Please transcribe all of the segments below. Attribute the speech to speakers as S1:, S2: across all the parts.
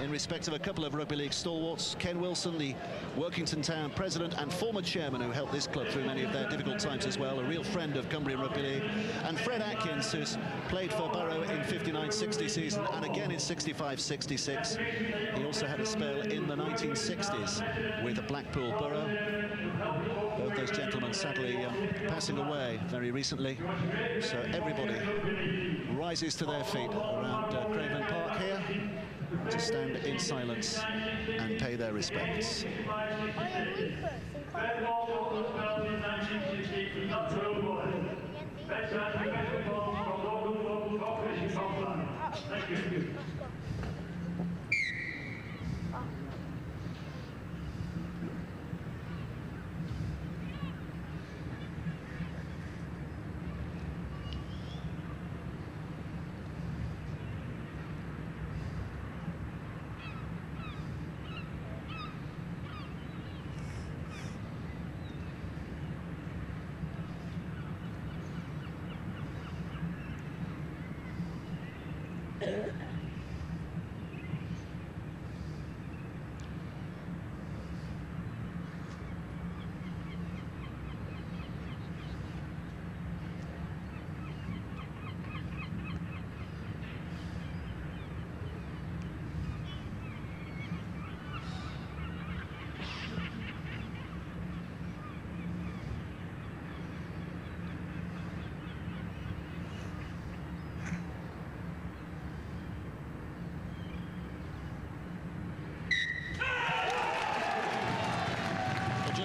S1: in respect of a couple of rugby league stalwarts. Ken Wilson, the Workington Town president and former chairman who helped this club through many of their difficult times as well, a real friend of Cumbrian Rugby League. And Fred Atkins, who's played for Barrow in 59-60 season and again in 65-66. He also had a spell in the 1960s with Blackpool Borough. Both those gentlemen sadly passing away very recently. So everybody rises to their feet around Craven Park here to stand in silence and pay their respects.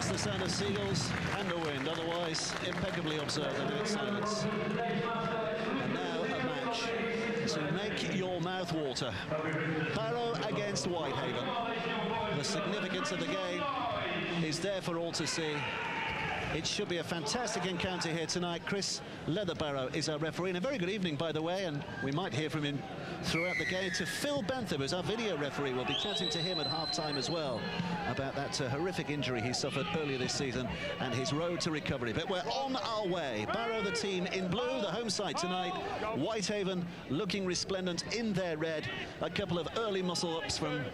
S1: The sound of seagulls and the wind, otherwise impeccably observed under its silence. And now a match to make your mouth water. Barrow against Whitehaven. The significance of the game is there for all to see. It should be a fantastic encounter here tonight. Chris Leatherbarrow is our referee, and a very good evening, by the way, and we might hear from him throughout the game. To Phil Bentham, who's our video referee, we'll be chatting to him at half-time as well about that horrific injury he suffered earlier this season and his road to recovery. But we're on our way. Barrow, the team in blue, the home side tonight. Whitehaven looking resplendent in their red. A couple of early muscle-ups from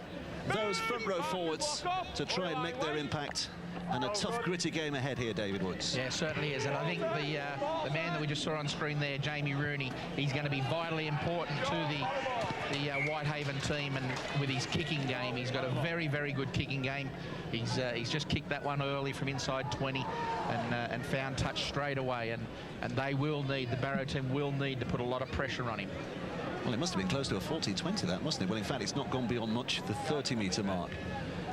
S1: those front row forwards to try and make their impact. And a tough, gritty game ahead here, David Woods.
S2: Yeah, certainly is. And I think the man that we just saw on screen there, Jamie Rooney, he's going to be vitally important to the Whitehaven team. And with his kicking game, he's got a very, very good kicking game. He's just kicked that one early from inside 20 and found touch straight away. And they will need, the Barrow team will need to put a lot of pressure on him.
S1: Well, it must have been close to a 40-20, that, mustn't it? Well, in fact, it's not gone beyond much, the 30-metre mark.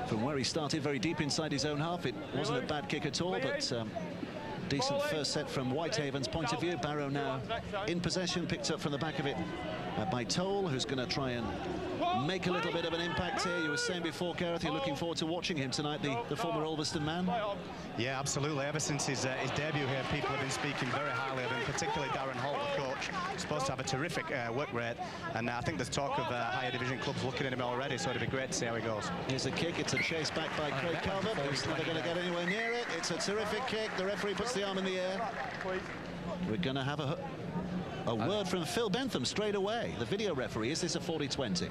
S1: From where he started, very deep inside his own half. It wasn't a bad kick at all, but decent first set from Whitehaven's point of view. Barrow now in possession, picked up from the back of it by Toll, who's going to try and make a little bit of an impact here. You were saying before, Gareth, you're looking forward to watching him tonight, the former Ulverston man.
S3: Yeah, absolutely. Ever since his debut here, people have been speaking very highly of him, particularly Darren Holt, the coach. He's supposed to have a terrific work rate, and I think there's talk of higher division clubs looking at him already, so it'd be great to see how he goes.
S1: Here's a kick. It's a chase back by Craig Calvert, who's never going to get anywhere near it. It's a terrific kick. The referee puts the arm in the air. We're going to have a word from Phil Bentham straight away, the video referee. Is this a 40-20?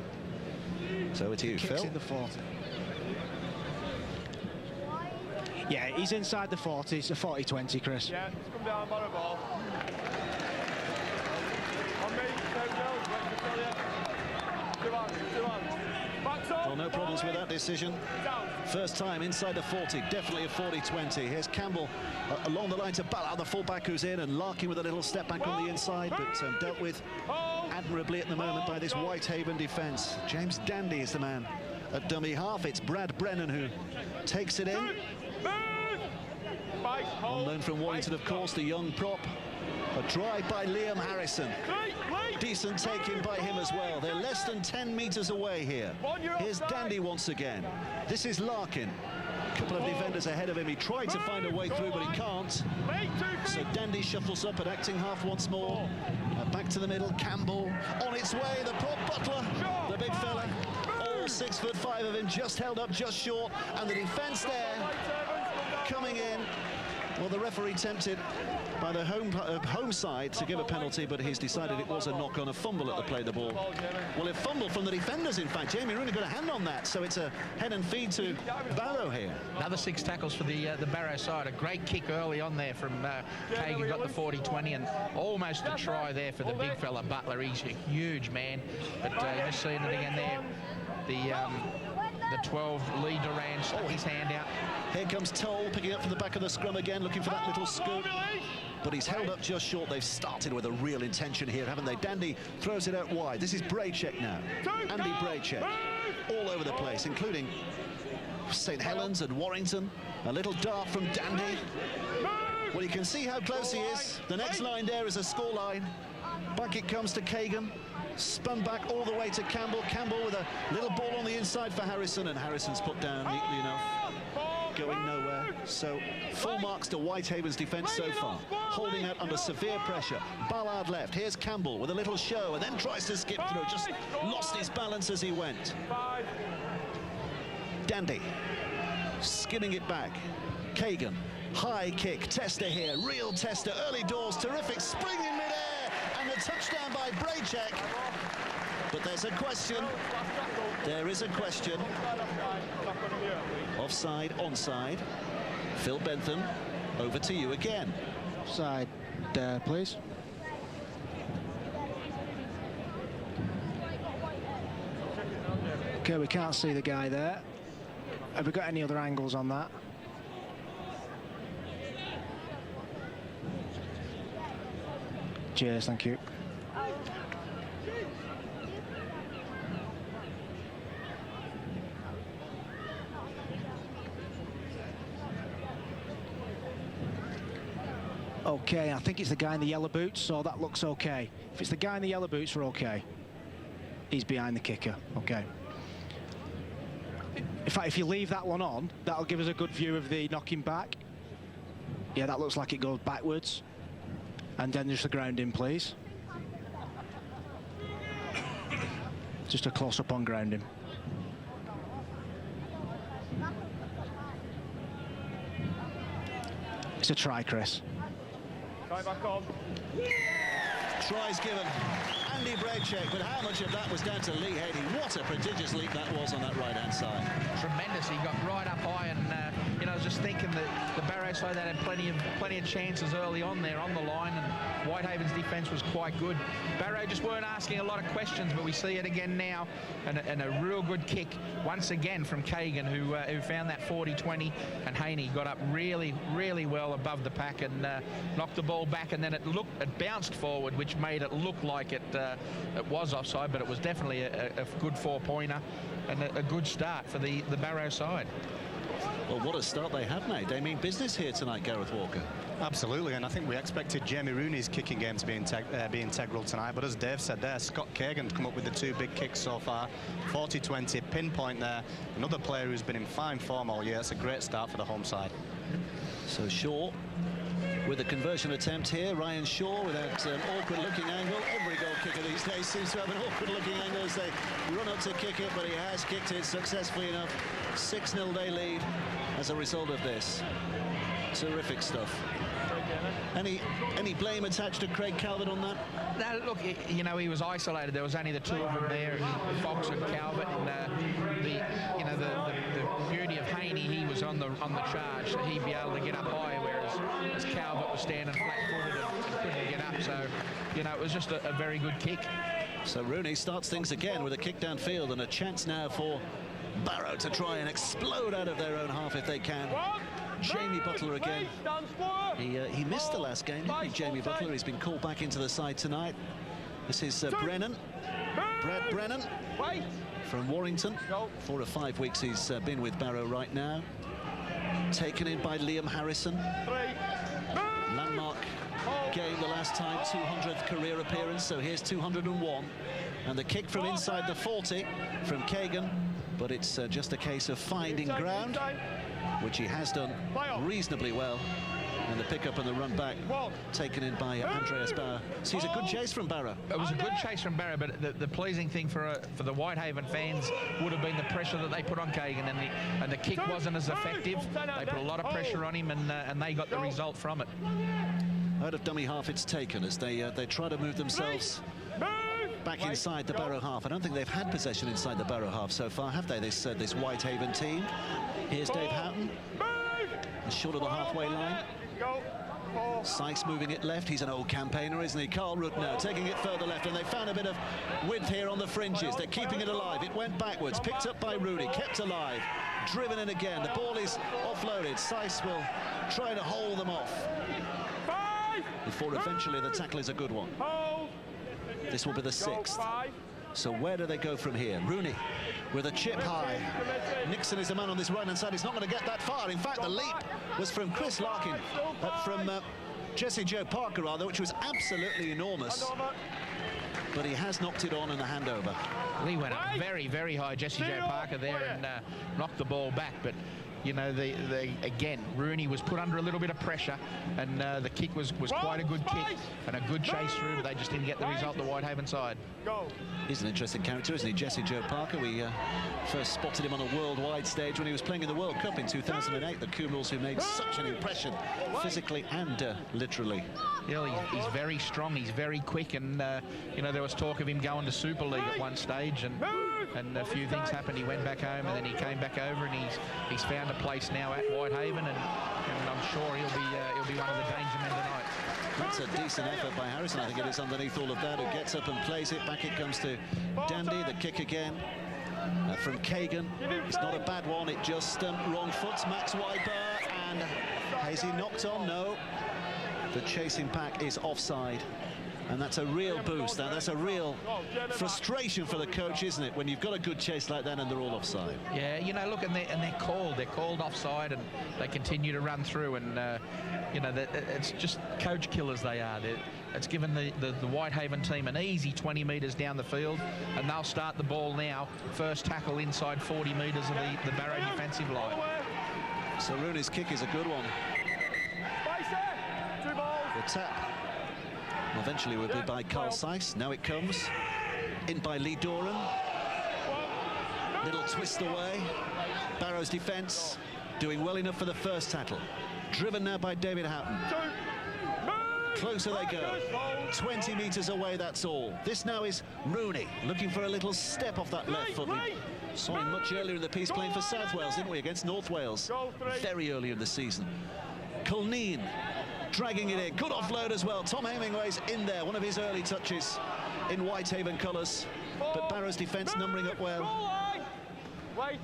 S1: So it's you, Phil.
S4: In the 40. Yeah, he's inside the 40. It's a 40-20, Chris.
S5: Yeah, it's come down, barrow ball. On me, two hands.
S1: Well, no problems with that decision. First time inside the 40, definitely a 40-20. Here's Campbell along the line to Ballard, the fullback who's in, and Larkin with a little step back on the inside, but dealt with admirably at the moment by this Whitehaven defence. James Dandy is the man at dummy half. It's Brad Brennan who takes it in. On loan from Warrington, of course, the young prop. A drive by Liam Harrison. Decent take-in by him as well. They're less than 10 metres away here. Here's Dandy once again. This is Larkin. A couple of defenders ahead of him. He tried to find a way through, but he can't. So Dandy shuffles up at acting half once more. Back to the middle. Campbell on its way. The prop Butler, the big fella. All 6'5" of him, just held up just short. And the defence there coming in Well, the referee tempted by the home side to give a penalty, but he's decided it was a knock on a fumble at the play of the ball. Well, it fumbled from the defenders, in fact. Jamie Rooney got a hand on that, so it's a head and feed to Barrow here.
S2: Another 6 tackles for the Barrow side. A great kick early on there from Kagan, got the 40-20, and almost a try there for the big fella Butler. He's a huge man, but just seeing it again there. The 12, Lee Duran, stuck his hand out.
S1: Here comes Toll picking up from the back of the scrum again, looking for that little scoop. But he's held up just short. They've started with a real intention here, haven't they? Dandy throws it out wide. This is Braycheck now. Andy Braycheck all over the place, including St. Helens and Warrington. A little dart from Dandy. Well, you can see how close he is. The next line there is a score line. Back it comes to Kagan. Spun back all the way to Campbell. Campbell with a little ball on the inside for Harrison, and Harrison's put down neatly enough. Going nowhere. So full marks to Whitehaven's defence so far. Holding out under severe pressure. Ballard left. Here's Campbell with a little show and then tries to skip through. Just lost his balance as he went. Dandy skimming it back. Kagan, high kick. Tester here. Real Tester. Early doors. Terrific spring in midair. And a touchdown by Braycheck. But there's a question. There is a question. Offside, onside. Phil Bentham, over to you again.
S4: Offside, please. Okay, we can't see the guy there. Have we got any other angles on that? Cheers, thank you. Okay, I think it's the guy in the yellow boots, so that looks okay. If it's the guy in the yellow boots, we're okay. He's behind the kicker, okay. In fact, if you leave that one on, that'll give us a good view of the knocking back. Yeah, that looks like it goes backwards. And then just the grounding, please. Just a close-up on grounding. It's a try, Chris.
S5: Try back on.
S1: Tries given. Andy Braycheck, but how much of that was down to Lee Haley? What a prodigious leap that was on that right-hand side.
S2: Tremendous. He got right up high, and I was just thinking that the Barrow side that had plenty of chances early on there on the line, and Whitehaven's defence was quite good. Barrow just weren't asking a lot of questions, but we see it again now, and a real good kick once again from Kagan, who found that 40-20, and Haney got up really, really well above the pack and knocked the ball back, and then it bounced forward, which made it look like it was offside, but it was definitely a good 4-pointer and a good start for the Barrow side.
S1: Well, what a start they have made. They mean business here tonight, Gareth Walker.
S3: Absolutely, and I think we expected Jamie Rooney's kicking game to be integral tonight, but as Dave said there, Scott Kagan's come up with the 2 big kicks so far. 40-20, pinpoint there. Another player who's been in fine form all year. It's a great start for the home side.
S1: So Shaw with a conversion attempt here. Ryan Shaw with that awkward-looking angle. Every goal kicker these days seems to have an awkward-looking angle as they run up to kick it, but he has kicked it successfully enough. 6-0 they lead as a result of this. Terrific stuff. Any blame attached to Craig Calvert on that?
S2: No, look, he was isolated. There was only the 2 of them there, Fox and Calvert, and the beauty of Haney, he was on the charge, so he'd be able to get up higher, whereas Calvert was standing flat-footed and couldn't get up. So, it was just a very good kick.
S1: So Rooney starts things again with a kick downfield, and a chance now for Barrow to try and explode out of their own half if they can. Jamie Butler again. He missed the last game, didn't he, Jamie Butler? He's been called back into the side tonight. This is Brennan. Brad Brennan from Warrington. 4 or 5 weeks he's been with Barrow right now. Taken in by Liam Harrison. Landmark game the last time, 200th career appearance, so here's 201. And the kick from inside the 40 from Kagan, but it's just a case of finding ground, which he has done reasonably well. And the pickup and the run back taken in by Andreas Barrow. Sees a good chase from Barrow.
S2: It was a good chase from Barrow, but the pleasing thing for the Whitehaven fans would have been the pressure that they put on Kagan, and the kick wasn't as effective. They put a lot of pressure on him, and they got the result from it.
S1: Out of dummy half it's taken as they try to move themselves back inside the Barrow half. I don't think they've had possession inside the Barrow half so far, have they, this Whitehaven team? Here's Dave Houghton, short of the halfway line. Sykes moving it left. He's an old campaigner, isn't he? Carl Rudd now taking it further left, and they found a bit of width here on the fringes. They're keeping it alive. It went backwards, picked up by Rooney, kept alive, driven in again. The ball is offloaded. Sykes will try to hold them off before eventually the tackle is a good one. This will be the 6th. So where do they go from here? Rooney with a chip high. Nixon is the man on this right-hand side. He's not going to get that far. In fact, the leap was from Chris Larkin, from Jesse Joe Parker, rather, which was absolutely enormous. But he has knocked it on in the handover.
S2: Well, he went up very, very high, Jesse Joe Parker there, and knocked the ball back. But you know, again, Rooney was put under a little bit of pressure, and the kick was quite a good kick and a good chase through, but they just didn't get the result, the Whitehaven side.
S1: He's an interesting character, isn't he? Jesse Joe Parker. We first spotted him on a worldwide stage when he was playing in the World Cup in 2008. The Kumals, who made such an impression physically and literally.
S2: Yeah, he's very strong, he's very quick, and you know, there was talk of him going to Super League at one stage, and a few things happened. He went back home, and then he came back over, and he's found a place now at Whitehaven, and I'm sure he'll be one of the danger men tonight.
S1: That's a decent effort by Harrison. I think it is underneath all of that, who gets up and plays it. Back it comes to Dandy. The kick again from Kagan. It's not a bad one. It just wrong foot. Max Wiper, and has he knocked on? No. The chasing pack is offside. And that's a real boost. Now, that's a real frustration for the coach, isn't it, when you've got a good chase like that and they're all offside?
S2: Yeah, you know, look, and they're called offside, and they continue to run through, and you know, it's just coach killers they are. It's given the Whitehaven team an easy 20 metres down the field, and they'll start the ball now. First tackle inside 40 metres of the Barrow defensive line.
S1: So Rooney's kick is a good one. The tap eventually will be by Carl Sykes. Now it comes in by Lee Doran. Little twist away. Barrow's defence doing well enough for the first tackle. Driven now by David Houghton. Closer they go. 20 metres away, that's all. This now is Rooney looking for a little step off that left foot. We saw him much earlier in the piece playing for South Wales, didn't we, against North Wales very early in the season. Culneen dragging it in. Good offload as well. Tom Hemingway's in there, one of his early touches in Whitehaven colours. But Barrow's defence numbering up well.
S5: Wait,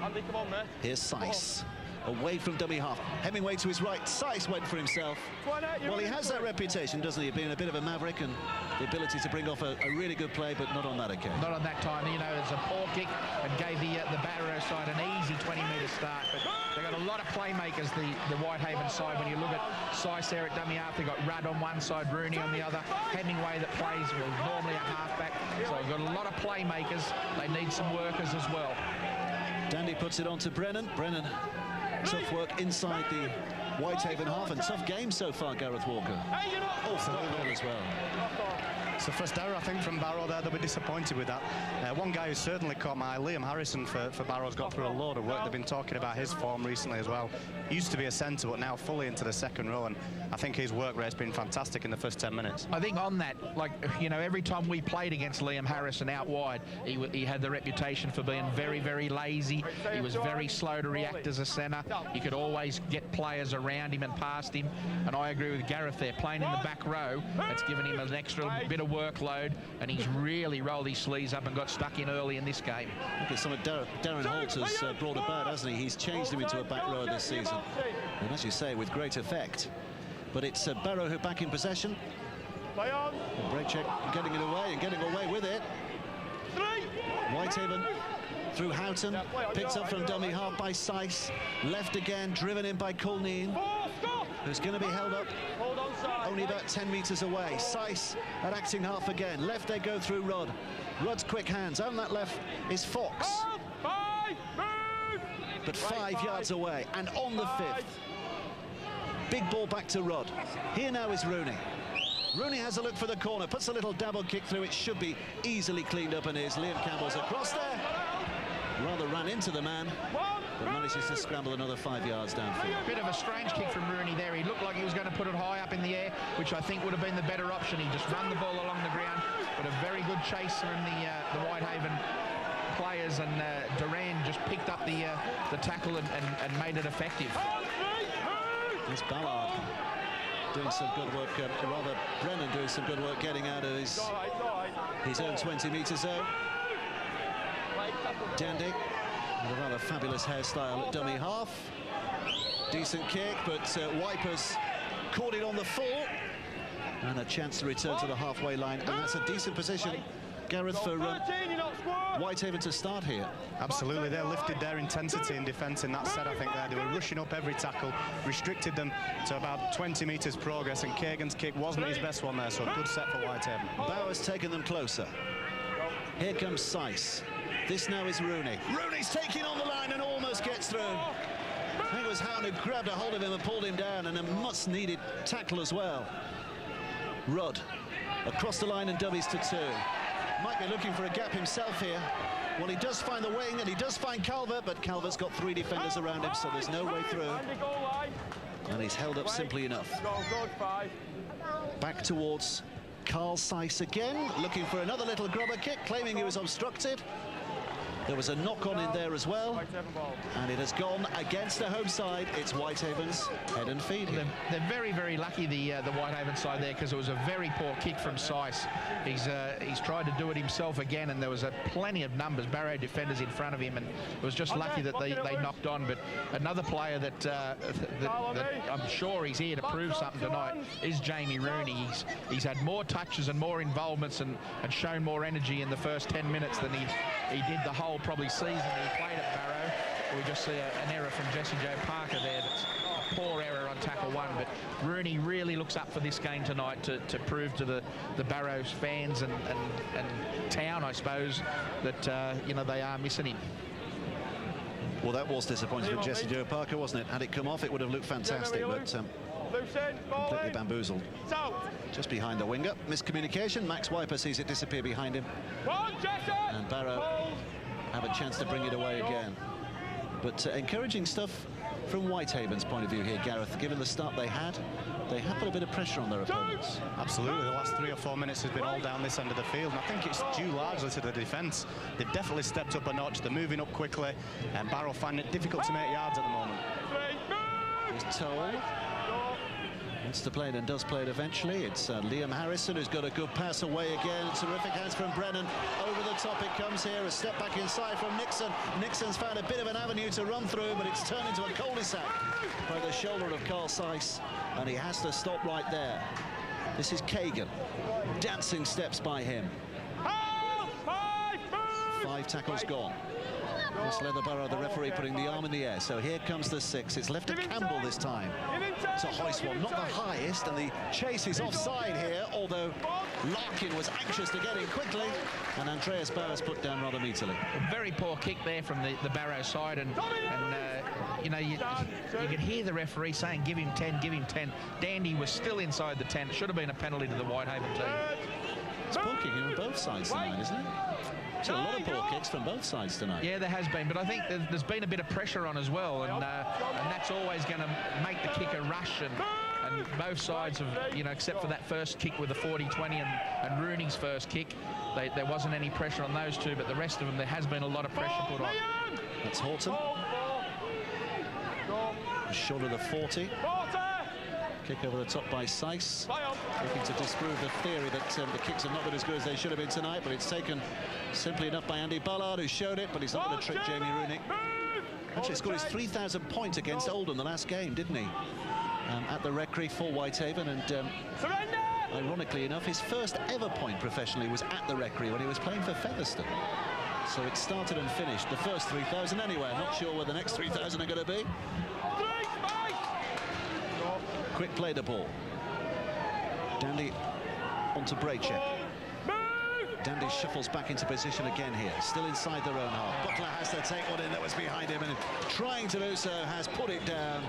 S5: Andy, come on, mate.
S1: Here's Sykes. Away from dummy half. Hemingway to his right. Sykes went for himself. Well, he has that reputation, doesn't he, of being a bit of a maverick and the ability to bring off a really good play, but not on that occasion.
S2: Not on that time. You know, it's a poor kick and gave the Barrow side an easy 20-metre start. But they've got a lot of playmakers, the Whitehaven side. When you look at Sykes there at dummy half, they've got Rudd on one side, Rooney on the other. Hemingway that plays normally a halfback. So they've got a lot of playmakers. They need some workers as well.
S1: Dandy puts it on to Brennan. Brennan, tough work inside the Whitehaven half, and tough game so far, Gareth Walker. Also well as well.
S3: It's the first error, I think, from Barrow there. They'll be disappointed with that. One guy who certainly caught my eye, Liam Harrison for Barrow's got through a load of work. They've been talking about his form recently as well. He used to be a centre, but now fully into the second row, and I think his work rate's been fantastic in the first 10 minutes.
S2: I think on that, like, you know, every time we played against Liam Harrison out wide, he had the reputation for being very, very lazy. He was very slow to react as a centre. You could always get players around him and past him, and I agree with Gareth there. Playing in the back row, it's given him an extra bit of workload, and he's really rolled his sleeves up and got stuck in early in this game.
S1: Look at some of Darren Holt has brought about, hasn't he? He's changed him into a back row this season, and as you say, with great effect. But it's Barrow who back in possession. Braycheck getting it away and getting away with it. Whitehaven through Houghton, picked up from dummy half by Sykes, left again, driven in by Culneen, who's going to be held up only about 10 metres away. Sykes at acting half again, left they go through Rudd. Rudd's quick hands, on that left is Fox. But 5 yards away, and on the 5th. Big ball back to Rod. Here now is Rooney. Rooney has a look for the corner, puts a little dabble kick through. It should be easily cleaned up, and here's Liam Campbell's across there. Rather ran into the man, but manages to scramble another 5 yards downfield.
S2: Bit of a strange kick from Rooney there. He looked like he was going to put it high up in the air, which I think would have been the better option. He just ran the ball along the ground, but a very good chase from the Whitehaven players, and Duran just picked up the tackle and made it effective.
S1: There's Ballard doing some good work, rather Brennan doing some good work getting out of his own 20-metre zone. Dandy with a rather fabulous hairstyle at dummy half. Decent kick, but Wipers caught it on the full, and a chance to return to the halfway line, and that's a decent position, Gareth, for Whitehaven to start here.
S3: Absolutely, they lifted their intensity in defence in that set. I think they were rushing up every tackle, restricted them to about 20 metres progress, and Kagan's kick wasn't his best one there, so good set for Whitehaven.
S1: Bauer's taken them closer. Here comes Seiss. This now is Rooney. Rooney's taking on the line and almost gets through. I think it was Howard who grabbed a hold of him and pulled him down, and a much-needed tackle as well. Rudd across the line and dummies to 2. Might be looking for a gap himself here. Well, he does find the wing, and he does find Calvert, but Calvert's got 3 defenders around him, so there's no way through. And he's held up simply enough. Back towards Carl Seiss again, looking for another little grubber kick, claiming he was obstructed. There was a knock-on in there as well, and it has gone against the home side. It's Whitehaven's head and feet here.
S2: They're very, very lucky, the Whitehaven side there, because it was a very poor kick from Seiss. He's tried to do it himself again, and there was plenty of numbers, Barrow defenders in front of him, and it was just lucky that they knocked on. But another player that I'm sure he's here to prove something tonight is Jamie Rooney. He's had more touches and more involvements and shown more energy in the first 10 minutes than he did the whole probably season that he played at Barrow. We just see an error from Jesse Joe Parker there. That's a poor error on tackle 1, but Rooney really looks up for this game tonight to prove to the Barrows fans and town, I suppose, that you know, they are missing him.
S1: Well, that was disappointing for Jesse Joe Parker, wasn't it? Had it come off, it would have looked fantastic, but completely bamboozled. Just behind the winger, miscommunication. Max Wiper sees it disappear behind him, and Barrow have a chance to bring it away again. But encouraging stuff from Whitehaven's point of view here, Gareth. Given the start they had put a bit of pressure on their opponents.
S3: Absolutely, the last 3 or 4 minutes has been all down this end of the field, and I think it's due largely to the defence. They've definitely stepped up a notch, they're moving up quickly, and Barrow find it difficult to make yards at the moment.
S1: He's told. Wants to play it and does play it eventually. It's Liam Harrison who's got a good pass away again. Terrific hands from Brennan. Over the top it comes here. A step back inside from Nixon. Nixon's found a bit of an avenue to run through, but it's turned into a cul-de-sac by the shoulder of Carl Seiss, and he has to stop right there. This is Kagan. Dancing steps by him. 5 tackles gone. Chris Leatherburrow, the referee, putting the arm in the air. So here comes the 6. It's left to Campbell this time to hoist one. Not the highest, and the chase is offside here, although Larkin was anxious to get in quickly, and Andreas Bauer's put down rather meagerly.
S2: A very poor kick there from the Barrow side, and you know, you could hear the referee saying, give him 10, give him 10. Dandy was still inside the 10. It should have been a penalty to the Whitehaven team.
S1: It's poor kicking on both sides tonight, isn't it? A lot of poor kicks from both sides tonight.
S2: Yeah, there has been, but I think there's been a bit of pressure on as well, and that's always going to make the kicker rush, and both sides have, you know, except for that first kick with the 40-20 and Rooney's first kick, there wasn't any pressure on those two, but the rest of them, there has been a lot of pressure put on.
S1: That's Horton. Short of the 40. Kick over the top by Seiss, looking to disprove the theory that the kicks have not been as good as they should have been tonight, but it's taken simply enough by Andy Ballard, who showed it, but he's not going to trick Jamie Rooney. Actually scored his 3,000th point against Oldham the last game, didn't he? At the Recreation for Whitehaven, and ironically enough, his first ever point professionally was at the Recreation when he was playing for Featherstone. So it started and finished the first 3,000 anyway. I'm not sure where the next 3,000 are going to be. Quick play the ball. Dandy onto Braycheck. Dandy shuffles back into position again here, still inside their own half. Butler has to take one in that was behind him, and trying to do so has put it down.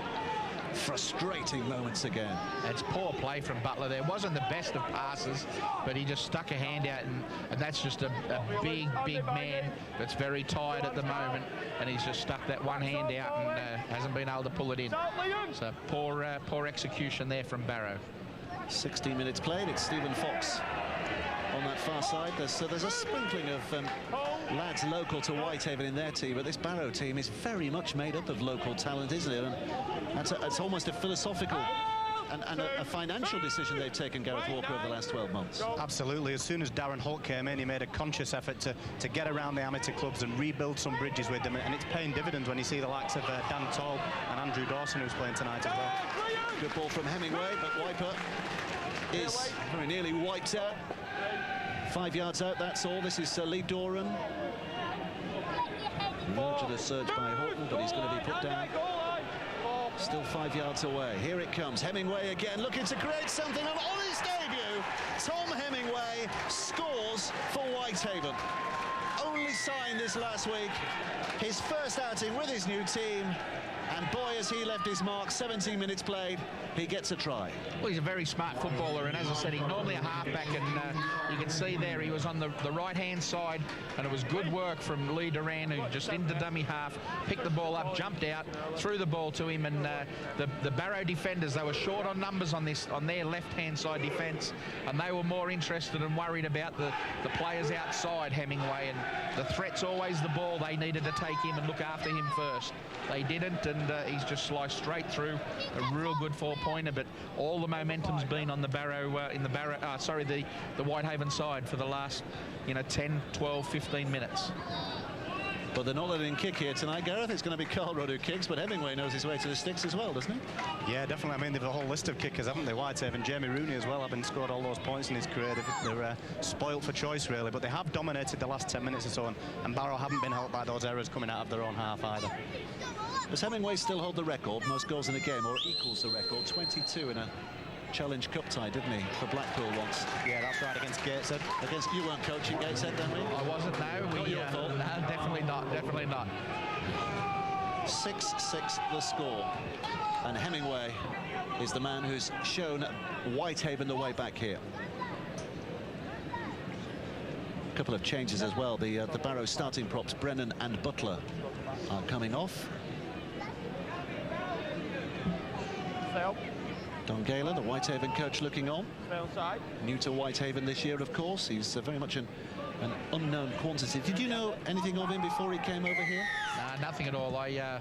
S1: frustrating moments again.
S2: It's poor play from Butler there. Wasn't the best of passes, but he just stuck a hand out, and that's just a big man that's very tired at the moment, and he's just stuck that one hand out and hasn't been able to pull it in. So poor execution there from Barrow.
S1: 16 minutes played. It's Stephen Fox on that far side. There's a sprinkling of lads local to Whitehaven in their team, but this Barrow team is very much made up of local talent, isn't it? And it's almost a philosophical and a financial decision they've taken, Gareth Walker, over the last 12 months.
S3: Absolutely. As soon as Darren Holt came in, he made a conscious effort to get around the amateur clubs and rebuild some bridges with them, and it's paying dividends when you see the likes of Dan Toll and Andrew Dawson, who's playing tonight as well.
S1: Good ball from Hemingway, but Wiper is very nearly wiped out. 5 yards out, that's all. This is Lee Doran. To the surge by Horton, but he's going to be put down. Still 5 yards away. Here it comes. Hemingway again, looking to create something on his debut. Tom Hemingway scores for Whitehaven. Only signed this last week. His first outing with his new team. And boy, has he left his mark. 17 minutes played. He gets a try.
S2: Well, he's a very smart footballer, and as I said, he's normally a halfback, and you can see there he was on the right-hand side, and it was good work from Lee Duran, who just into dummy half, picked the ball up, jumped out, threw the ball to him, and the Barrow defenders, they were short on numbers on their left-hand side defence, and they were more interested and worried about the players outside Hemingway, and the threat's always the ball. They needed to take him and look after him first. They didn't, and he's just sliced straight through. A real good four-pointer, but all the momentum's been on the Barrow, the Whitehaven side for the last, 10, 12, 15 minutes.
S1: But they're not letting him kick here tonight, Gareth. It's going to be Carl Rudd who kicks, but Hemingway knows his way to the sticks as well, doesn't he?
S3: Yeah, definitely. I mean, they've a whole list of kickers, haven't they? Whitehaven, Jamie Rooney as well, having scored all those points in his career. They're spoilt for choice, really, but they have dominated the last 10 minutes or so, and Barrow haven't been helped by those errors coming out of their own half either.
S1: Does Hemingway still hold the record, most goals in a game, or equals the record? 22 in a Challenge Cup tie, didn't he, for Blackpool once?
S3: Yeah, that's right, against Gateshead.
S1: You weren't coaching Gateshead, then, were you?
S2: I wasn't, no.
S1: Not your fault.
S2: No, definitely not.
S1: 6-6 the score. And Hemingway is the man who's shown Whitehaven the way back here. A couple of changes as well. The Barrow starting props, Brennan and Butler, are coming off. Don Gayler, the Whitehaven coach, looking on. New to Whitehaven this year, of course. He's very much an unknown quantity. Did you know anything of him before he came over here?
S2: Nothing at all. I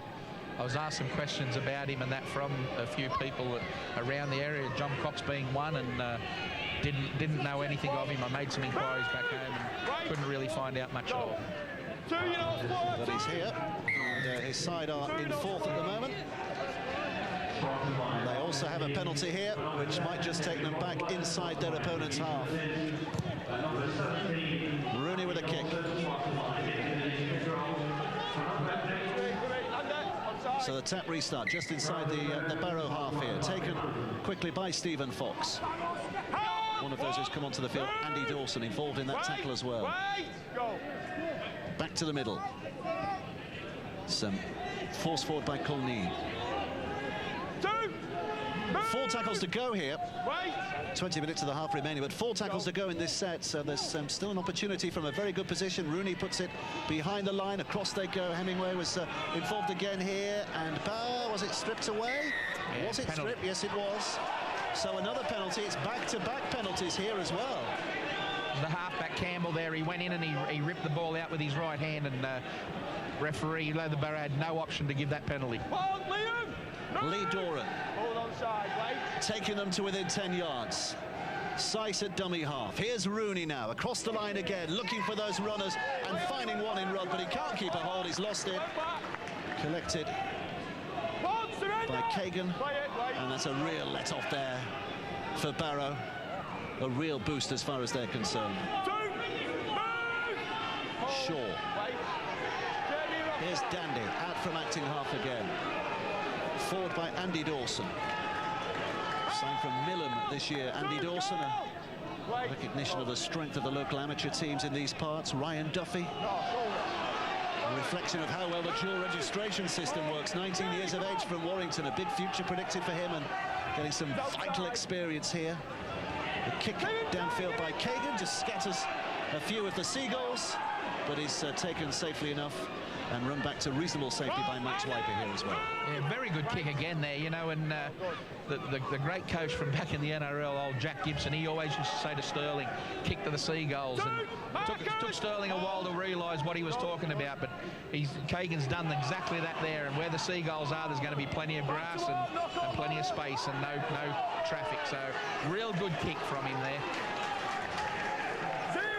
S2: was asked some questions about him and that from a few people around the area, John Cox being one, and didn't know anything of him. I made some inquiries back home and couldn't really find out much at all.
S1: But he's here, and his side are in fourth at the moment. And they also have a penalty here, which might just take them back inside their opponent's half. Rooney with a kick. So the tap restart just inside the Barrow half here, taken quickly by Stephen Fox. One of those who's come onto the field, Andy Dawson, involved in that tackle as well. Back to the middle. Some force forward by Colney. 4 tackles to go here. 20 minutes of the half remaining, but 4 tackles to go in this set, so there's still an opportunity from a very good position. Rooney puts it behind the line, across they go. Hemingway was involved again here, and was it stripped away?
S2: Yeah,
S1: was it
S2: penalty.
S1: stripped? Yes, it was. So another penalty. It's back-to-back penalties here as well.
S2: The halfback Campbell there, he went in and he ripped the ball out with his right hand, and referee the Barrow had no option to give that penalty.
S1: Lee Doran taking them to within 10 yards. Seiss at dummy half. Here's Rooney now across the line again, looking for those runners and finding one in Rudd, but he can't keep a hold. He's lost it. Collected by Kagan, and that's a real let-off there for Barrow. A real boost as far as they're concerned. Shaw. Here's Dandy out from acting half again. Forward by Andy Dawson. Signed from Millham this year. Andy Dawson, a recognition of the strength of the local amateur teams in these parts. Ryan Duffy. reflection of how well the dual registration system works. 19 years of age from Warrington, a big future predicted for him, and getting some vital experience here. The kick downfield by Kagan just scatters a few of the Seagulls, but he's taken safely enough and run back to reasonable safety by Max Wiper here as well.
S2: Yeah, very good kick again there, you know, and the great coach from back in the NRL, old Jack Gibson, he always used to say to Sterling, kick to the Seagulls, and it took Sterling a while to realise what he was talking about, but Kagan's done exactly that there, and where the Seagulls are, there's going to be plenty of grass and plenty of space and no traffic, so real good kick from him there.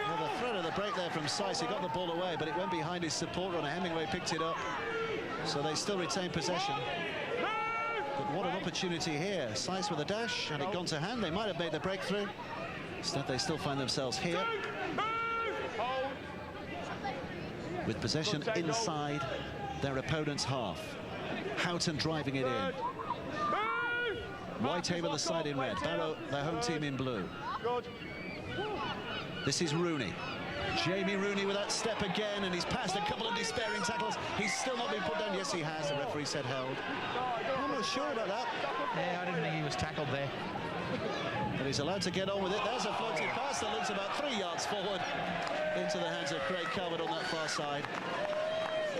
S1: Well, the threat of the break there from Sice, he got the ball away, but it went behind his support runner. Hemingway picked it up, so they still retain possession. But what an opportunity here. Sice with a dash, had it gone to hand, they might have made the breakthrough. Instead, they still find themselves here, with possession inside their opponent's half. Houghton driving it in. Whitehaven the side in red, Barrow the home team in blue. This is Rooney. Jamie Rooney with that step again, and he's passed a couple of despairing tackles. He's still not been put down. Yes, he has. The referee said held. I'm not sure about that.
S2: Yeah, I didn't think he was tackled there.
S1: But he's allowed to get on with it. There's a floating pass that looks about 3 yards forward into the hands of Craig Calvert on that far side.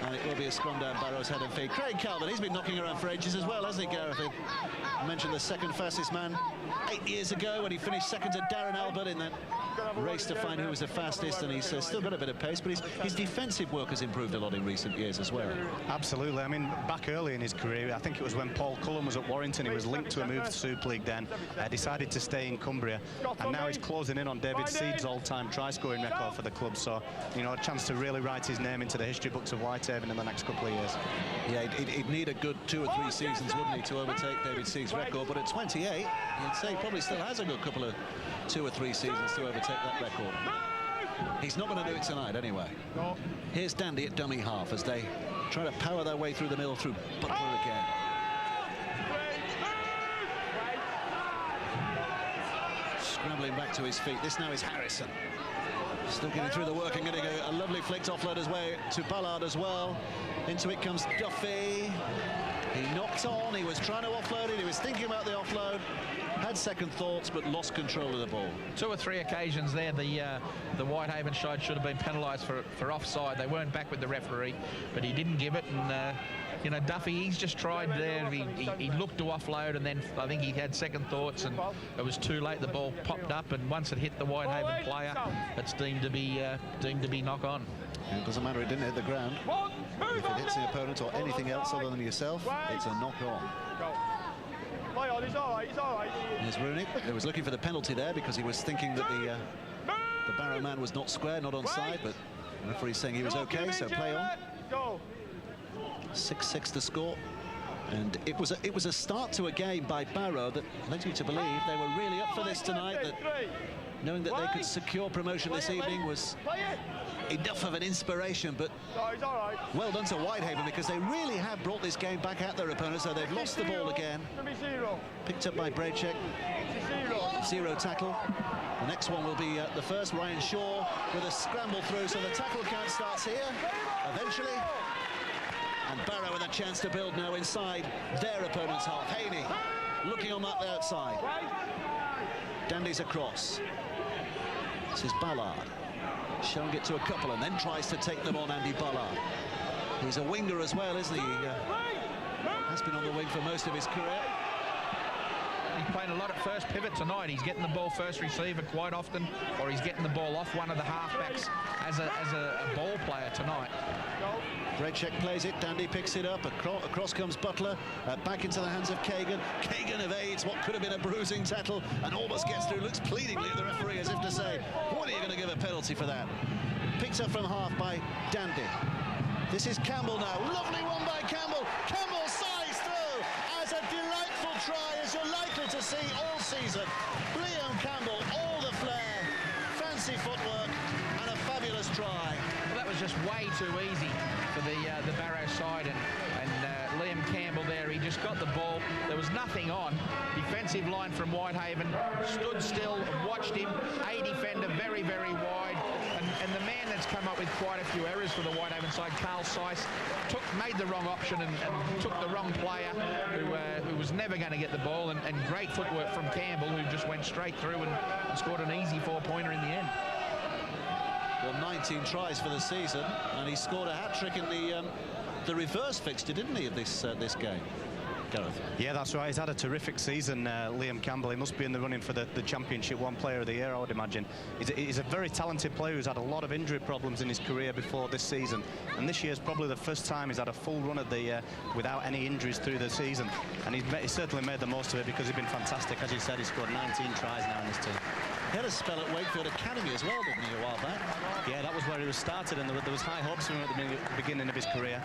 S1: And it will be a scrum down Barrow's head and feet. Craig Calvert, he's been knocking around for ages as well, hasn't he, Gareth? I mentioned the second fastest man 8 years ago when he finished second to Darren Albert in that race to find who was the fastest, and he's still got a bit of pace, but his defensive work has improved a lot in recent years as well.
S3: Absolutely. I mean, back early in his career, I think it was when Paul Cullen was at Warrington, he was linked to a move to Super League then, decided to stay in Cumbria, and now he's closing in on David Seed's all-time try-scoring record for the club, so, you know, a chance to really write his name into the history books of Whitehaven in the next couple of years.
S1: Yeah, he'd need a good 2 or 3 seasons, wouldn't he, to overtake David Seed's record, but at 28, you'd say he probably still has a good couple of 2 or 3 seasons to overtake that record. He's not going to do it tonight anyway. Here's Dandy at dummy half as they try to power their way through the middle through Butler again. Scrambling back to his feet. This now is Harrison. Still getting through the work and getting a lovely flicked offload his way to Ballard as well. Into it comes Duffy. He knocked on, he was trying to offload it, he was thinking about the offload, had second thoughts, but lost control of the ball.
S2: 2 or 3 occasions there, the Whitehaven side should have been penalised for offside. They weren't back with the referee, but he didn't give it, and you know, Duffy, he's just tried there. He looked to offload, and then I think he had second thoughts, and it was too late. The ball popped up, and once it hit the Whitehaven player, it's deemed to be knock on.
S1: It doesn't matter, it didn't hit the ground. If it hits the opponent or anything else other than yourself, it's a knock on.
S5: He's all right.
S1: Here's Rooney, who was looking for the penalty there because he was thinking that the Barrow man was not square, not onside, but the referee's saying he was okay, so play on. 6-6 to score, and it was a start to a game by Barrow that led you to believe they were really up for this tonight, that knowing that they could secure promotion this evening was enough of an inspiration. But well done to Whitehaven, because they really have brought this game back at their opponents. So they've lost the ball again, picked up by Braychek, 0 tackle. The next one will be the first, Ryan Shaw with a scramble through, so the tackle count starts here eventually. And Barrow with a chance to build now inside their opponent's half. Haney looking on that outside. Dandy's across. This is Ballard. Showing it to a couple and then tries to take them on Andy Ballard. He's a winger as well, isn't he? Has been on the wing for most of his career.
S2: He's playing a lot at first pivot tonight. He's getting the ball first receiver quite often, or he's getting the ball off one of the halfbacks as a ball player tonight.
S1: Braychek plays it, Dandy picks it up, across comes Butler, back into the hands of Kagan. Kagan evades what could have been a bruising tackle and almost gets through, looks pleadingly at the referee as if to say, what are you going to give a penalty for that? Picked up from half by Dandy. This is Campbell now, lovely one by Campbell. Campbell sides through as a delightful try, as you're likely to see all season. Liam Campbell, all the flair, fancy footwork, and a fabulous try.
S2: Well, that was just way too easy for the Barrow side, and Liam Campbell there, he just got the ball. There was nothing on. Defensive line from Whitehaven stood still and watched him. A defender very, very wide. And the man that's come up with quite a few errors for the Whitehaven side, Carl Seiss, made the wrong option and took the wrong player who was never going to get the ball, and great footwork from Campbell, who just went straight through and scored an easy 4-pointer in the end.
S1: Well, 19 tries for the season, and he scored a hat-trick in the reverse fixture, didn't he, of this game? Gareth.
S3: Yeah, that's right. He's had a terrific season, Liam Campbell. He must be in the running for the Championship One Player of the Year, I would imagine. He's a very talented player who's had a lot of injury problems in his career before this season. And this year's probably the first time he's had a full run at the without any injuries through the season. And he's certainly made the most of it because he's been fantastic. As you said, he's scored 19 tries now in this team.
S1: He had a spell at Wakefield Academy as well, didn't he, a while back?
S3: Yeah, that was where he was started, and there was high hopes for him at the beginning of his career.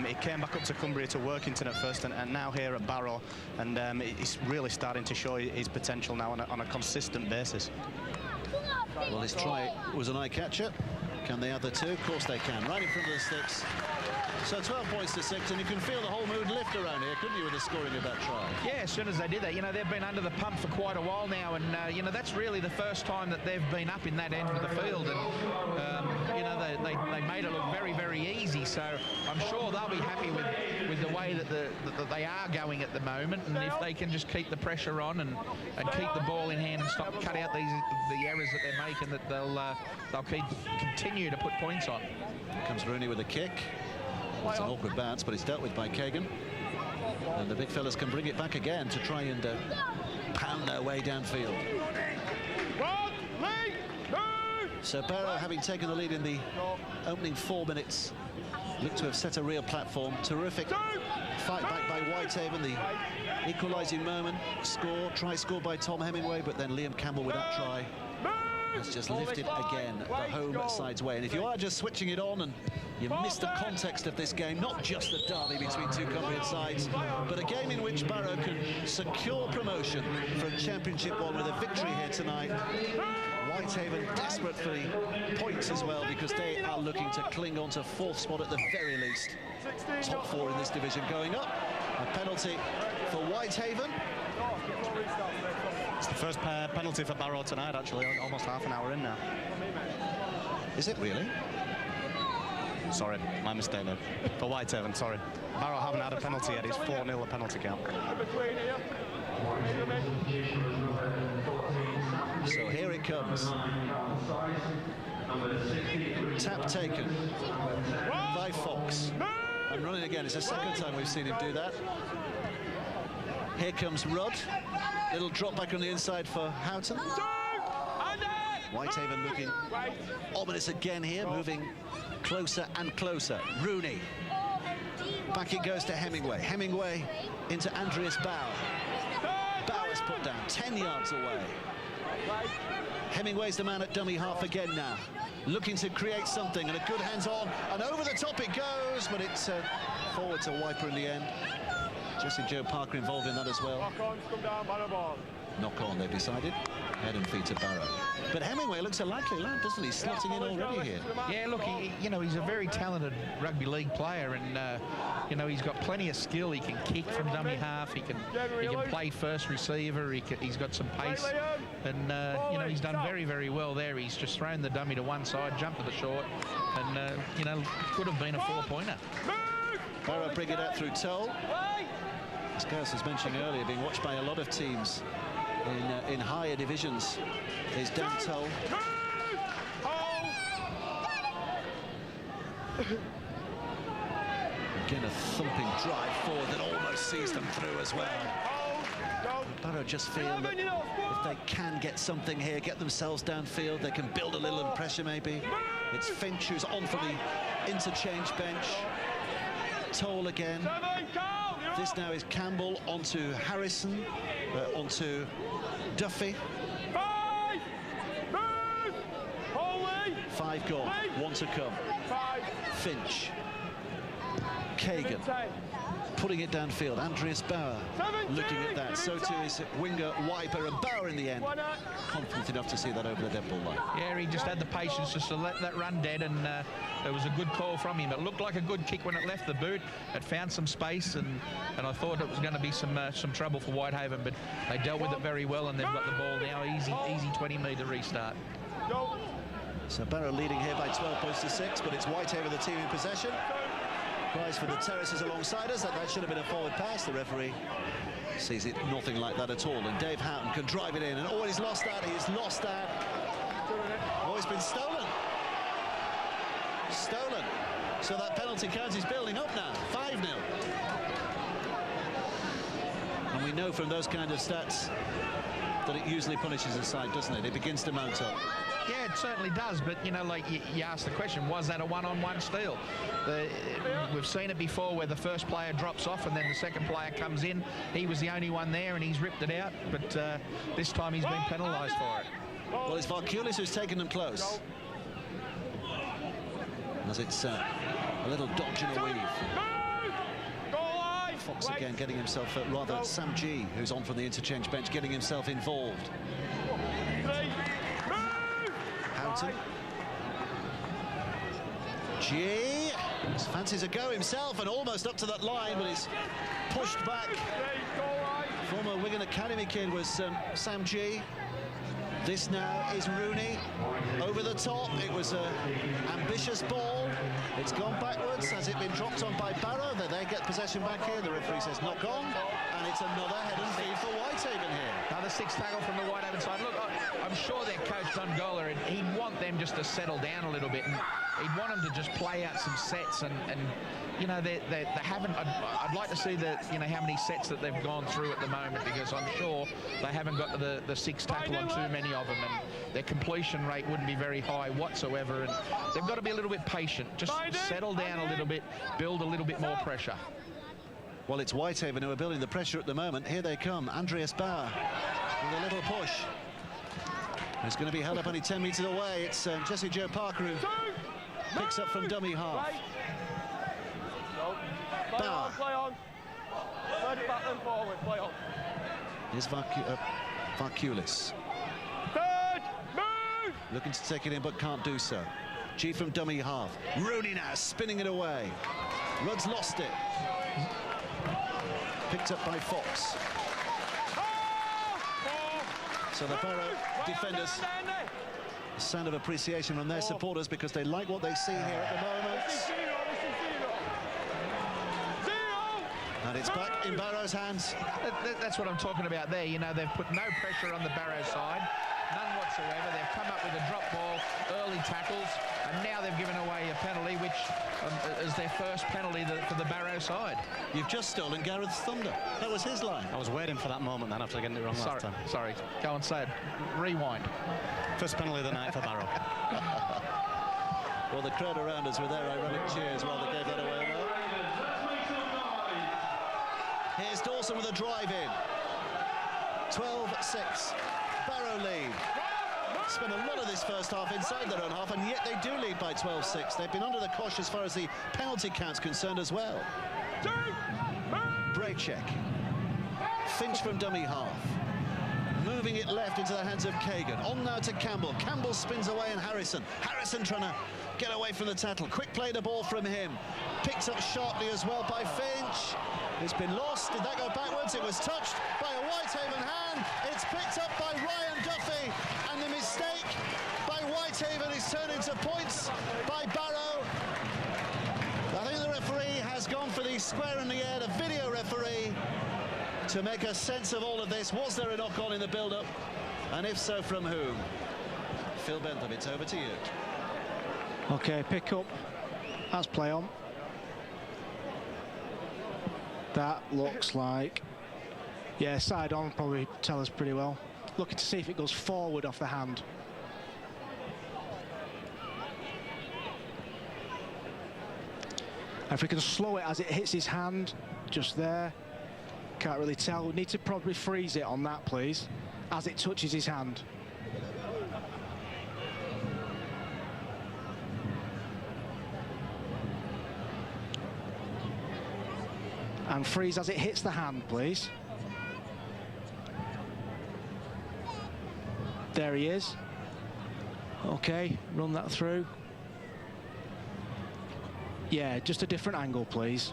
S3: He came back up to Cumbria to Workington at first, and now here at Barrow, and he's really starting to show his potential now on a consistent basis.
S1: Well, his try was an eye-catcher. Can they have the two? Of course they can. Right in front of the sticks. So 12 points to 6, and you can feel the whole mood lift around here, couldn't you, with the scoring of that try?
S2: Yeah, as soon as they did that, you know, they've been under the pump for quite a while now, and you know, that's really the first time that they've been up in that end of the field, and you know, they made it look very, very easy. So I'm sure they'll be happy with the way that they are going at the moment, and if they can just keep the pressure on and keep the ball in hand and cut out the errors that they're making, that they'll continue to put points on.
S1: Here comes Rooney with a kick. It's an awkward bounce, but it's dealt with by Kagan. And the big fellas can bring it back again to try and pound their way downfield. So Barrow, having taken the lead in the opening 4 minutes, looked to have set a real platform. Terrific fight back by Whitehaven, the equalising moment. Try scored by Tom Hemingway, but then Liam Campbell with that try has just lifted again the home side's way. And if you are just switching it on and you miss the context of this game, not just the derby between two Cumbrian sides, but a game in which Barrow can secure promotion from Championship One with a victory here tonight. Whitehaven desperate for the points as well, because they are looking to cling on to 4th spot at the very least. Top 4 in this division going up. A penalty for Whitehaven.
S3: It's the first penalty for Barrow tonight, actually, almost half an hour in now.
S1: Is it really?
S3: Sorry, my mistake there. For Whitehaven, sorry. Barrow haven't had a penalty yet. It's 4-0 a penalty count.
S1: So here it comes. Tap taken by Fox. And running again. It's the second time we've seen him do that. Here comes Rudd. Little drop back on the inside for Houghton. Whitehaven looking ominous again here, moving closer and closer. Rooney. Back it goes to Hemingway. Hemingway into Andreas Bauer. Bauer's put down 10 yards away. Hemingway's the man at dummy half again now. Looking to create something, and a good hands-on, and over the top it goes, but it's forward to Wiper in the end. Jesse Joe Parker involved in that as well.
S5: Knock on, come down, Barrow ball.
S1: Knock on, they've decided. Head and feet to Barrow. But Hemingway looks a likely lad, doesn't he? Slotting in already here.
S2: Yeah, look, you know, he's a very talented rugby league player, and you know, he's got plenty of skill. He can kick from dummy half. He can play first receiver. He's got some pace, and you know, he's done very, very well there. He's just thrown the dummy to one side, jumped to the short, and you know, could have been a 4-pointer.
S1: Barrow bring it out through Toll. As Gareth was mentioning earlier, being watched by a lot of teams in higher divisions is Dan Toll. Again, a thumping drive forward that almost sees them through as well. Barrow just feel that if they can get something here, get themselves downfield, they can build a little pressure maybe. It's Finch who's on for the interchange bench. Toll again. This now is Campbell onto Harrison, onto Duffy. 5 gone, 1 to come. Finch. Kagan. Putting it downfield. Andreas Bauer looking at that. So too is winger Wiper, and Bauer in the end confident enough to see that over the dead ball line.
S2: Yeah, he just had the patience just to let that run dead, and it was a good call from him. It looked like a good kick when it left the boot. It found some space, and I thought it was going to be some trouble for Whitehaven, but they dealt with it very well, and they've got the ball now. Easy 20-metre restart.
S1: So Barrow leading here by 12 points to 6, but it's Whitehaven the team in possession. Cries for the terraces alongside us that should have been a forward pass. The referee sees it nothing like that at all, and Dave Houghton can drive it in, and he's lost that. He's lost that. Oh, it's been stolen. Stolen. So that penalty count is building up now. 5-0. And we know from those kind of stats that it usually punishes a side, doesn't it? It begins to mount up.
S2: Yeah, it certainly does, but, you know, like you asked the question, was that a one-on-one steal? We've seen it before where the first player drops off and then the second player comes in. He was the only one there and he's ripped it out, but this time he's been penalised for it.
S1: Well, it's Varkulis who's taken them close. As it's a little dodge and a weave. Fox again getting himself, rather Sam G, who's on from the interchange bench, getting himself involved. Houghton. G fancies a go himself and almost up to that line, but he's pushed back. Former Wigan Academy kid was Sam G. This now is Rooney over the top. It was an ambitious ball. It's gone backwards. Has it been dropped on by Barrow? They get possession back here. The referee says knock on, and it's another head and feed for Whitehaven here.
S2: Another 6 tackle from the Whitehaven side. Look, I'm sure their coach Don Gola, he'd want them just to settle down a little bit, and he'd want them to just play out some sets, and you know, they haven't. I'd like to see how many sets that they've gone through at the moment, because I'm sure they haven't got the 6 tackle on too many of them, and their completion rate wouldn't be very high whatsoever, and they've got to be a little bit patient. Just settle down a little bit, build a little bit more pressure.
S1: Well, it's Whitehaven who are building the pressure at the moment. Here they come. Andreas Bauer with a little push. It's going to be held up only 10 metres away. It's Jesse Joe Parker who picks up from dummy half. Bauer.
S5: Play on. Third back and forward. Play on.
S1: Here's Varkulis.
S5: Third. Move.
S1: Looking to take it in, but can't do so. G from dummy half. Rooney now spinning it away. Rudd's lost it. Picked up by Fox. So the Barrow defenders, a sound of appreciation from their supporters, because they like what they see here at the moment. And it's back in Barrow's hands.
S2: That's what I'm talking about there. You know, they've put no pressure on the Barrow side, none whatsoever. They've come up with a drop ball, early tackles, and now they've given away a penalty, which is their first penalty for the Barrow side.
S1: You've just stolen Gareth's thunder. That was his line.
S3: I was waiting for that moment then after getting it wrong last time.
S2: Sorry, go and say it. Rewind.
S3: First penalty of the night for Barrow.
S1: Well, the crowd around us with their ironic cheers while they gave that away. Here's Dawson with a drive-in. 12-6. Barrow lead. Spent a lot of this first half inside their own half, and yet they do lead by 12-6. They've been under the cosh as far as the penalty count's concerned as well. Braycheck. Finch from dummy half. Moving it left into the hands of Kagan. On now to Campbell. Campbell spins away, and Harrison. Harrison trying to get away from the tackle. Quick play the ball from him. Picked up sharply as well by Finch. It's been lost. Did that go backwards? It was touched by a Whitehaven hand. It's picked up by Ryan Duffy, and the mistake by Whitehaven is turned into points by Barrow. I think the referee has gone for the square in the air, the video referee, to make a sense of all of this. Was there a knock-on in the build-up? And if so, from whom? Phil Bentham, it's over to you.
S4: Okay, pick up. That's play on. That looks like, yeah, side on, probably tell us pretty well. Looking to see if it goes forward off the hand. And if we can slow it as it hits his hand, just there. Can't really tell. We need to probably freeze it on that, please, as it touches his hand. And freeze as it hits the hand, please. There he is. Okay, run that through. Yeah, just a different angle, please.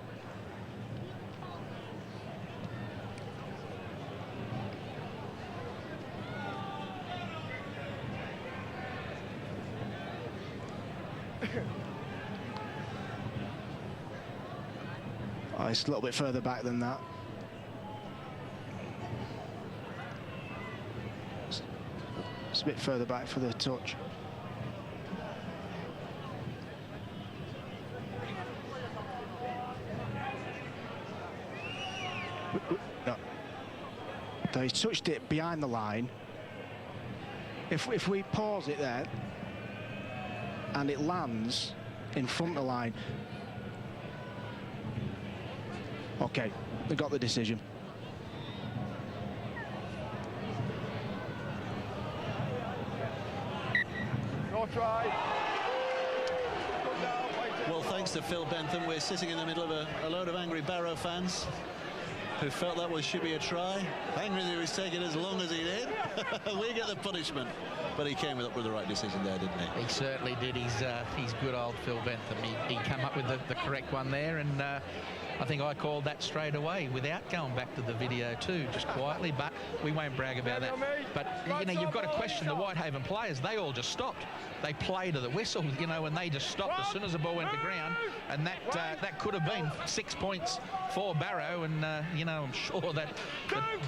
S4: Oh, it's a little bit further back than that. It's a bit further back for the touch. No. So he's touched it behind the line. If we pause it there and it lands in front of the line. Okay, they got the decision.
S5: No try.
S1: Well, thanks to Phil Bentham, we're sitting in the middle of a load of angry Barrow fans who felt that should be a try. Angry that he was taking as long as he did. We get the punishment. But he came up with the right decision there, didn't he?
S2: He certainly did. He's good old Phil Bentham. He came up with the correct one there, and I think I called that straight away without going back to the video too, just quietly, but we won't brag about that. But, you know, you've got to question the Whitehaven players. They all just stopped. They played to the whistle, you know, and they just stopped as soon as the ball went to ground, and that could have been 6 points for Barrow, and, you know, I'm sure that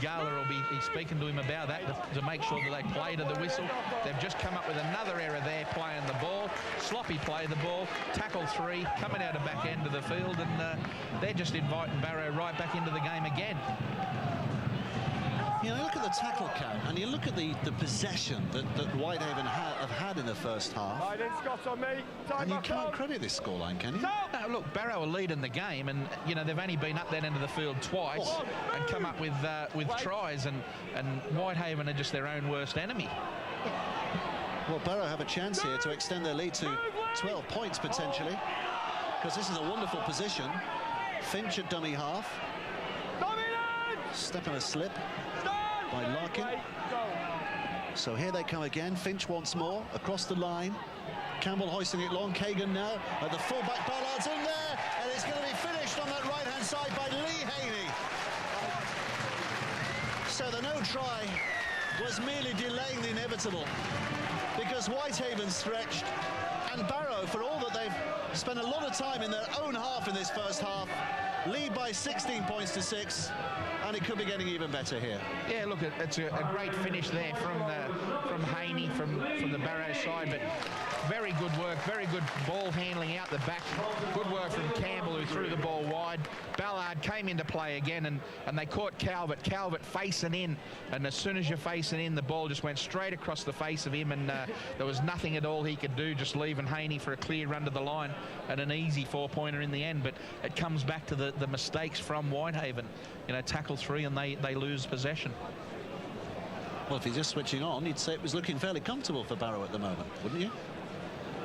S2: Gala will be speaking to him about that to make sure that they play to the whistle. They've just come up with another error there playing the ball. Sloppy play the ball, tackle 3, coming out of back end of the field, and they're just inviting Barrow right back into the game again.
S1: You know, look at the tackle count, and you look at the possession that Whitehaven have had in the first half. And you can't credit this scoreline, can you?
S2: No, look, Barrow are leading the game, and you know they've only been up that end of the field twice and come up with tries, and Whitehaven are just their own worst enemy.
S1: Well, Barrow have a chance here to extend their lead to 12 points potentially, because this is a wonderful position. Finch at dummy half. Step and a slip by Larkin. So here they come again. Finch once more across the line. Campbell hoisting it long. Kagan now at the fullback. Ballard's in there, and it's going to be finished on that right-hand side by Lee Haney. So the no try was merely delaying the inevitable, because Whitehaven stretched, and Barrow, for all that they've spent a lot of time in their own half in this first half, lead by 16 points to 6, and it could be getting even better here.
S2: Yeah, look, it's a great finish there from Haney, from the Barrow side, but very good work, very good ball handling out the back. Good work from Campbell, who threw the ball wide. Ballard came into play again, and they caught Calvert. Calvert facing in, and as soon as you're facing in, the ball just went straight across the face of him, and there was nothing at all he could do, just leaving Haney for a clear run to the line and an easy 4-pointer in the end. But it comes back to the mistakes from Whitehaven. You know, tackle 3 and they lose possession.
S1: Well, if you're just switching on, you'd say it was looking fairly comfortable for Barrow at the moment, wouldn't you?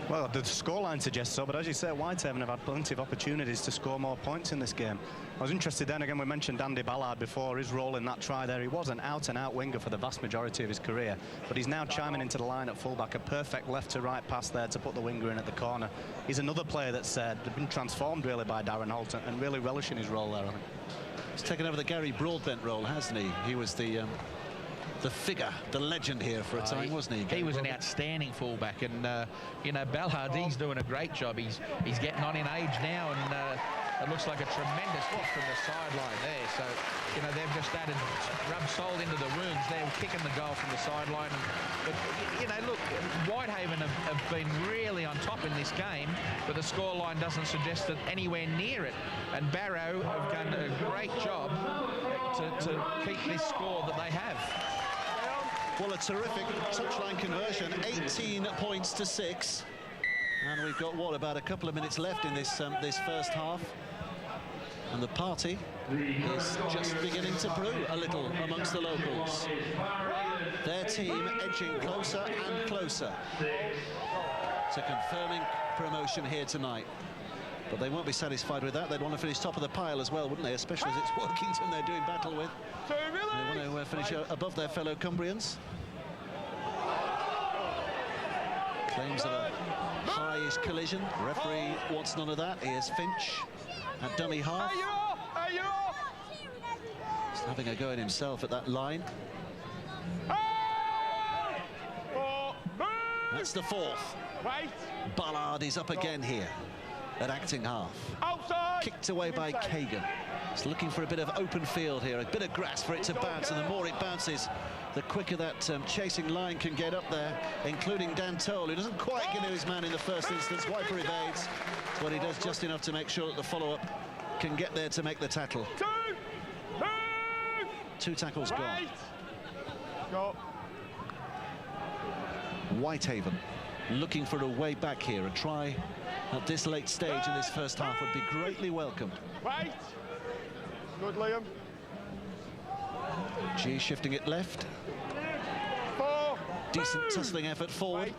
S3: Well, the scoreline suggests so, but as you say, Whitehaven have had plenty of opportunities to score more points in this game. I was interested then, again, we mentioned Andy Ballard before, his role in that try there. He was an out-and-out winger for the vast majority of his career, but he's now chiming into the line at fullback, a perfect left-to-right pass there to put the winger in at the corner. He's another player that's been transformed, really, by Darren Holt, and really relishing his role there, I think.
S1: He's taken over the Gary Broadbent role, hasn't he? He was the figure, the legend here for a time, wasn't he?
S2: He was an outstanding fullback, and you know, Ballard, he's doing a great job. He's getting on in age now, and it looks like a tremendous kick from the sideline there. So, you know, they've just added rub salt into the wounds. They're kicking the goal from the sideline. But, you know, look, Whitehaven have been really on top in this game, but the scoreline doesn't suggest that anywhere near it. And Barrow have done a great job to keep this score that they have.
S1: Well, a terrific touchline conversion, 18 points to 6. And we've got, what, about a couple of minutes left in this first half. And the party is just beginning to brew a little amongst the locals. Their team edging closer and closer to confirming promotion here tonight. But they won't be satisfied with that. They'd want to finish top of the pile as well, wouldn't they? Especially as it's Workington they're doing battle with. They want to finish above their fellow Cumbrians. Claims of a high-ish collision. The referee wants none of that. Here's Finch at dummy half. He's having a go at himself at that line. That's the 4th. Ballard is up again here. at acting half.
S5: Outside.
S1: Kicked away by Kagan. He's looking for a bit of open field here, a bit of grass for it to bounce, and the more it bounces, the quicker that chasing line can get up there, including Dan Toll, who doesn't quite get to his man in the first instance. Wiper evades, but he does just enough to make sure that the follow-up can get there to make the tackle. Two tackles gone.
S5: Go.
S1: Whitehaven looking for a way back here. A try at this late stage in this first half would be greatly welcomed.
S5: Wait. Good, Liam.
S1: G shifting it left.
S5: 4.
S1: Decent tussling effort forward.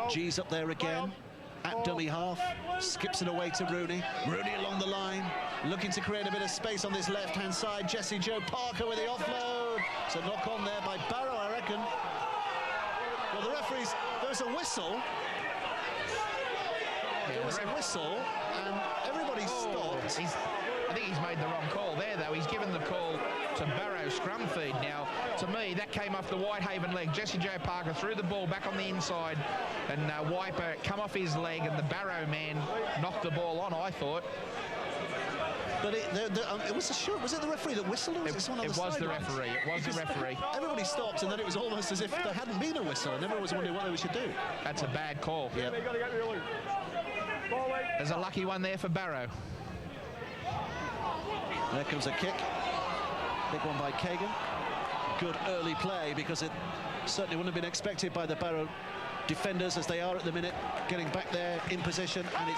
S1: G's up there again at dummy half. Skips it away to Rooney. Rooney along the line, looking to create a bit of space on this left-hand side. Jesse Joe Parker with the offload. So knock on there by Barrow, I reckon. Well, the referee's, there's a whistle. There was a whistle, and everybody stopped.
S2: I think he's made the wrong call there, though. He's given the call to Barrow scrum feed. Now, to me, that came off the Whitehaven leg. Jesse Joe Parker threw the ball back on the inside, and Wiper come off his leg, and the Barrow man knocked the ball on, I thought.
S1: But it was a shot. Was it the referee that whistled, or was it someone on the
S2: It was the
S1: sidelines?
S2: referee. It was the referee.
S1: Everybody stopped, and then it was almost as if there hadn't been a whistle, and everyone was wondering what they should do.
S2: That's a bad call.
S1: Yeah.
S2: There's a lucky one there for Barrow.
S1: There comes a kick. Big one by Kagan. Good early play, because it certainly wouldn't have been expected by the Barrow defenders, as they are at the minute, getting back there in position, and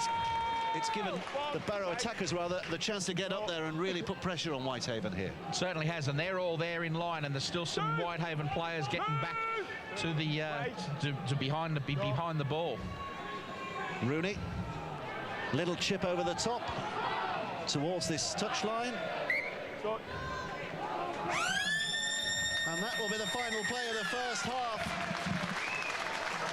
S1: it's given the Barrow attackers, rather, the chance to get up there and really put pressure on Whitehaven here.
S2: It certainly has, and they're all there in line, and there's still some Whitehaven players getting back to the behind the ball.
S1: Rooney, little chip over the top towards this touchline. And that will be the final play of the first half.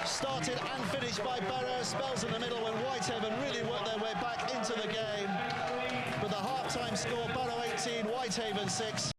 S1: Started and finished by Barrow. Spells in the middle when Whitehaven really worked their way back into the game. With the half-time score, Barrow 18, Whitehaven 6.